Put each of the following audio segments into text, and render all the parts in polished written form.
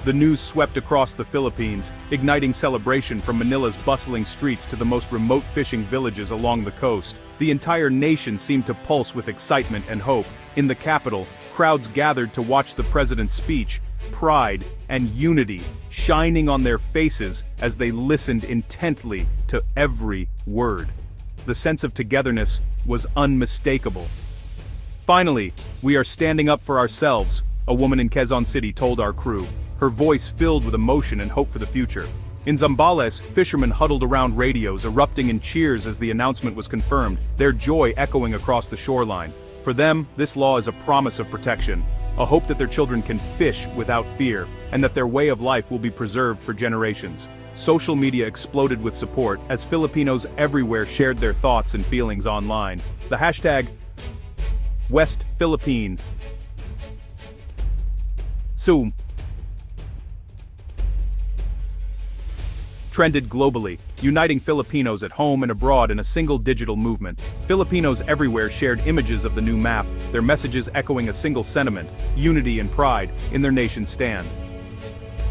The news swept across the Philippines, igniting celebration from Manila's bustling streets to the most remote fishing villages along the coast. The entire nation seemed to pulse with excitement and hope. In the capital, crowds gathered to watch the president's speech, pride and unity shining on their faces as they listened intently to every word. The sense of togetherness was unmistakable. "Finally, we are standing up for ourselves," a woman in Quezon City told our crew, her voice filled with emotion and hope for the future. In Zambales, fishermen huddled around radios, erupting in cheers as the announcement was confirmed, their joy echoing across the shoreline. For them, this law is a promise of protection, a hope that their children can fish without fear, and that their way of life will be preserved for generations. Social media exploded with support as Filipinos everywhere shared their thoughts and feelings online. The hashtag West Philippine Zoom trended globally, uniting Filipinos at home and abroad in a single digital movement. Filipinos everywhere shared images of the new map, their messages echoing a single sentiment: unity and pride in their nation's stand.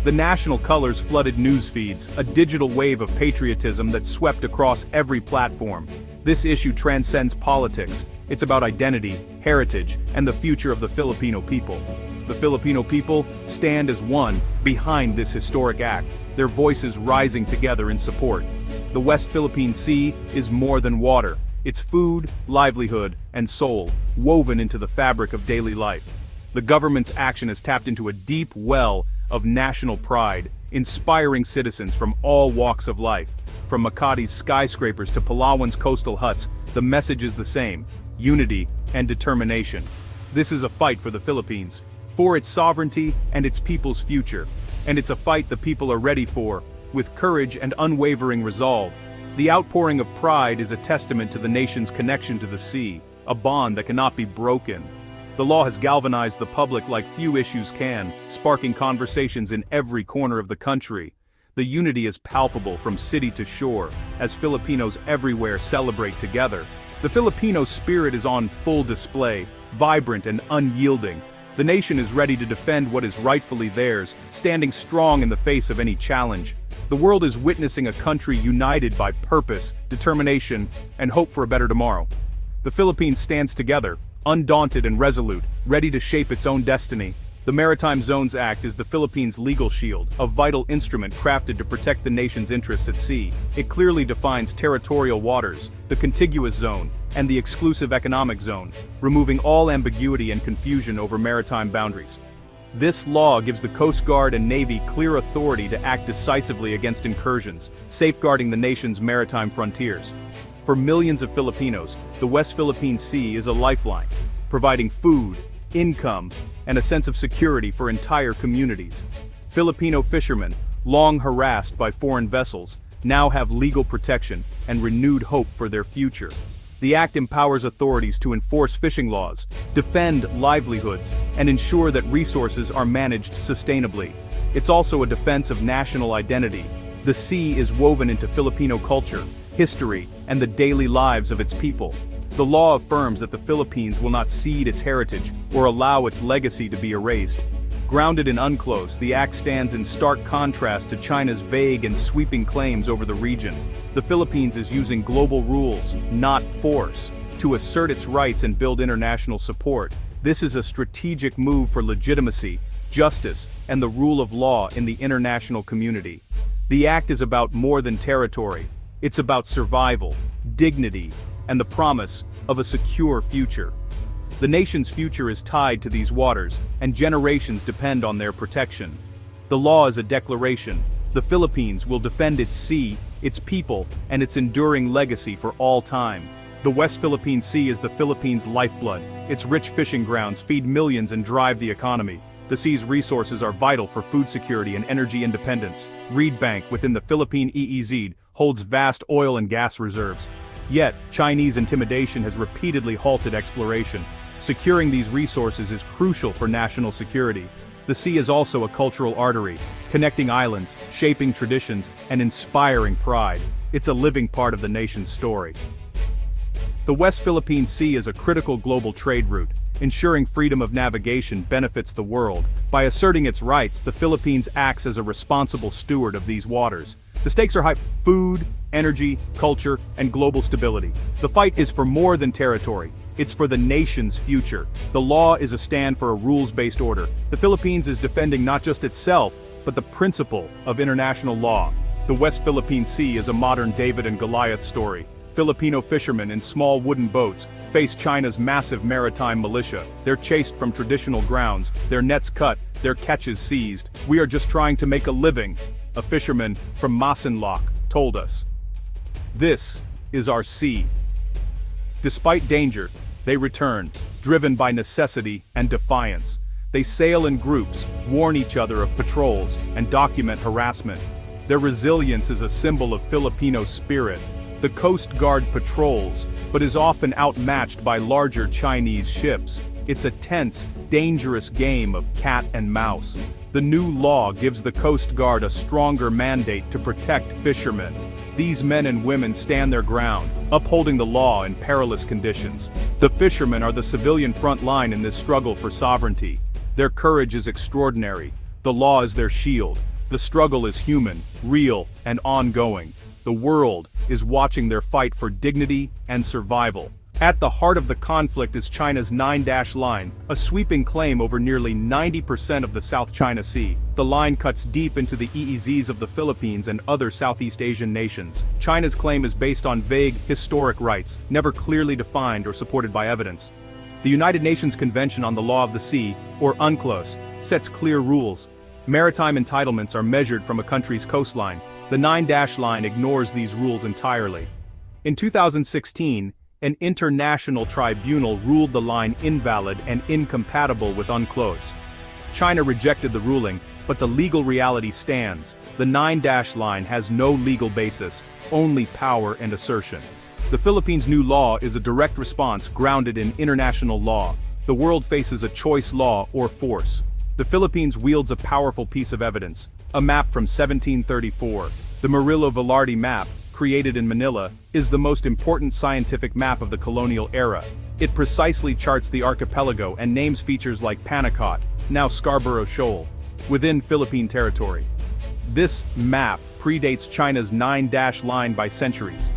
The national colors flooded news feeds, a digital wave of patriotism that swept across every platform. This issue transcends politics. It's about identity, heritage, and the future of the Filipino people. The Filipino people stand as one behind this historic act, their voices rising together in support. The West Philippine Sea is more than water. It's food, livelihood, and soul, woven into the fabric of daily life. The government's action has tapped into a deep well of national pride, inspiring citizens from all walks of life. From Makati's skyscrapers to Palawan's coastal huts, the message is the same: unity and determination. This is a fight for the Philippines, for its sovereignty and its people's future. And it's a fight the people are ready for, with courage and unwavering resolve. The outpouring of pride is a testament to the nation's connection to the sea, a bond that cannot be broken. The law has galvanized the public like few issues can, sparking conversations in every corner of the country. The unity is palpable from city to shore, as Filipinos everywhere celebrate together. The Filipino spirit is on full display, vibrant and unyielding. The nation is ready to defend what is rightfully theirs, standing strong in the face of any challenge. The world is witnessing a country united by purpose, determination, and hope for a better tomorrow. The Philippines stands together, undaunted and resolute, ready to shape its own destiny. The Maritime Zones Act is the Philippines' legal shield, a vital instrument crafted to protect the nation's interests at sea. It clearly defines territorial waters, the contiguous zone, and the exclusive economic zone, removing all ambiguity and confusion over maritime boundaries. This law gives the Coast Guard and Navy clear authority to act decisively against incursions, safeguarding the nation's maritime frontiers. For millions of Filipinos, the West Philippine Sea is a lifeline, providing food, income, and a sense of security for entire communities. Filipino fishermen, long harassed by foreign vessels, now have legal protection and renewed hope for their future. The act empowers authorities to enforce fishing laws, defend livelihoods, and ensure that resources are managed sustainably. It's also a defense of national identity. The sea is woven into Filipino culture, history, and the daily lives of its people. The law affirms that the Philippines will not cede its heritage or allow its legacy to be erased. Grounded in UNCLOS, the act stands in stark contrast to China's vague and sweeping claims over the region. The Philippines is using global rules, not force, to assert its rights and build international support. This is a strategic move for legitimacy, justice, and the rule of law in the international community. The act is about more than territory. It's about survival, dignity, and the promise of a secure future. The nation's future is tied to these waters, and generations depend on their protection. The law is a declaration. The Philippines will defend its sea, its people, and its enduring legacy for all time. The West Philippine Sea is the Philippines' lifeblood. Its rich fishing grounds feed millions and drive the economy. The sea's resources are vital for food security and energy independence. Reed Bank, within the Philippine EEZ, holds vast oil and gas reserves. Yet, Chinese intimidation has repeatedly halted exploration. Securing these resources is crucial for national security. The sea is also a cultural artery, connecting islands, shaping traditions, and inspiring pride. It's a living part of the nation's story. The West Philippine Sea is a critical global trade route. ensuring freedom of navigation benefits the world. By asserting its rights, the Philippines acts as a responsible steward of these waters. The stakes are high: food, energy, culture, and global stability. The fight is for more than territory. It's for the nation's future. The law is a stand for a rules-based order. The Philippines is defending not just itself, but the principle of international law. The West Philippine Sea is a modern David and Goliath story. Filipino fishermen in small wooden boats face China's massive maritime militia. They're chased from traditional grounds, their nets cut, their catches seized. "We are just trying to make a living," a fisherman from Masinloc told us. "This is our sea." Despite danger, they return, driven by necessity and defiance. They sail in groups, warn each other of patrols, and document harassment. Their resilience is a symbol of Filipino spirit. The Coast Guard patrols, but is often outmatched by larger Chinese ships. It's a tense, dangerous game of cat and mouse. The new law gives the Coast Guard a stronger mandate to protect fishermen. These men and women stand their ground, upholding the law in perilous conditions. The fishermen are the civilian front line in this struggle for sovereignty. Their courage is extraordinary. The law is their shield. The struggle is human, real, and ongoing. The world is watching their fight for dignity and survival. At the heart of the conflict is China's 9-line, a sweeping claim over nearly 90% of the South China Sea. The line cuts deep into the EEZs of the Philippines and other Southeast Asian nations. China's claim is based on vague, historic rights, never clearly defined or supported by evidence. The United Nations Convention on the Law of the Sea, or UNCLOS, sets clear rules. Maritime entitlements are measured from a country's coastline. The 9-line ignores these rules entirely. In 2016, an international tribunal ruled the line invalid and incompatible with UNCLOS. China rejected the ruling, but the legal reality stands. The 9-line has no legal basis, only power and assertion. The Philippines' new law is a direct response grounded in international law. The world faces a choice: law or force. The Philippines wields a powerful piece of evidence, a map from 1734. The Murillo-Velarde map, created in Manila, is the most important scientific map of the colonial era. It precisely charts the archipelago and names features like Panacot, now Scarborough Shoal, within Philippine territory. This map predates China's 9-line by centuries.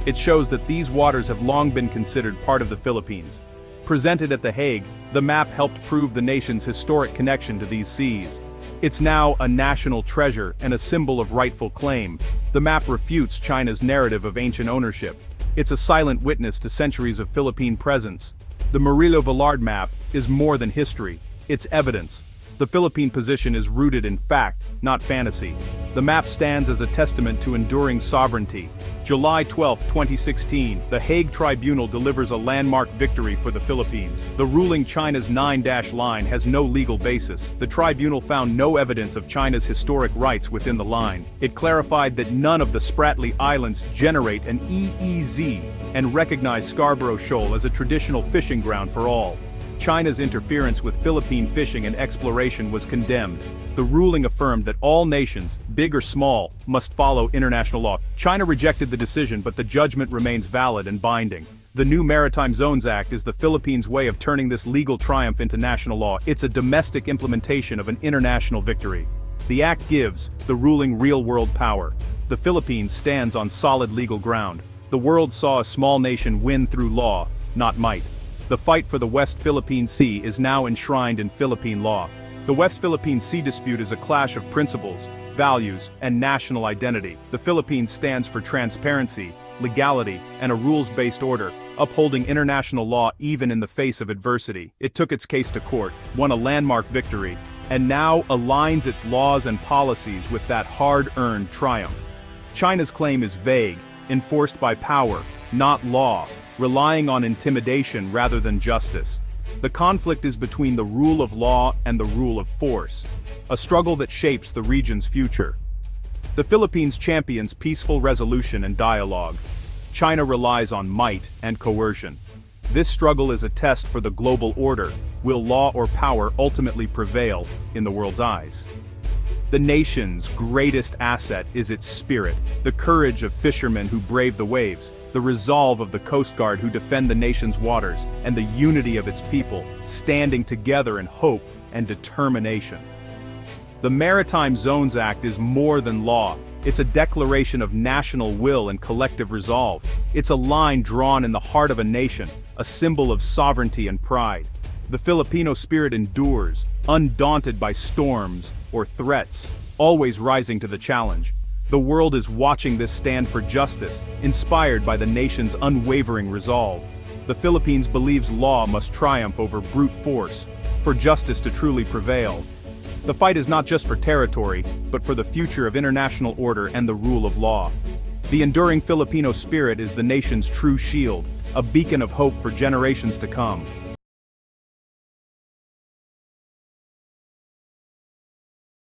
It shows that these waters have long been considered part of the Philippines. Presented at The Hague, the map helped prove the nation's historic connection to these seas. It's now a national treasure and a symbol of rightful claim. The map refutes China's narrative of ancient ownership. It's a silent witness to centuries of Philippine presence. The Murillo-Velarde map is more than history, it's evidence. The Philippine position is rooted in fact, not fantasy. The map stands as a testament to enduring sovereignty. July 12, 2016, The Hague Tribunal delivers a landmark victory for the Philippines. The ruling China's 9-line has no legal basis. The tribunal found no evidence of China's historic rights within the line. It clarified that none of the Spratly Islands generate an EEZ and recognized Scarborough Shoal as a traditional fishing ground for all. China's interference with Philippine fishing and exploration was condemned. The ruling affirmed that all nations, big or small, must follow international law. China rejected the decision, but the judgment remains valid and binding. The new Maritime Zones Act is the Philippines' way of turning this legal triumph into national law. It's a domestic implementation of an international victory. The act gives the ruling real-world power. The Philippines stands on solid legal ground. The world saw a small nation win through law, not might. The fight for the West Philippine Sea is now enshrined in Philippine law. The West Philippine Sea dispute is a clash of principles, values, and national identity. The Philippines stands for transparency, legality, and a rules-based order, upholding international law even in the face of adversity. It took its case to court, won a landmark victory, and now aligns its laws and policies with that hard-earned triumph. China's claim is vague, enforced by power, not law, relying on intimidation rather than justice. The conflict is between the rule of law and the rule of force, a struggle that shapes the region's future. The Philippines champions peaceful resolution and dialogue. China relies on might and coercion. This struggle is a test for the global order. Will law or power ultimately prevail in the world's eyes? The nation's greatest asset is its spirit, the courage of fishermen who brave the waves, the resolve of the Coast Guard who defend the nation's waters, and the unity of its people, standing together in hope and determination. The Maritime Zones Act is more than law. It's a declaration of national will and collective resolve. It's a line drawn in the heart of a nation, a symbol of sovereignty and pride. The Filipino spirit endures, undaunted by storms or threats, always rising to the challenge. The world is watching this stand for justice, inspired by the nation's unwavering resolve. The Philippines believes law must triumph over brute force, for justice to truly prevail. The fight is not just for territory, but for the future of international order and the rule of law. The enduring Filipino spirit is the nation's true shield, a beacon of hope for generations to come.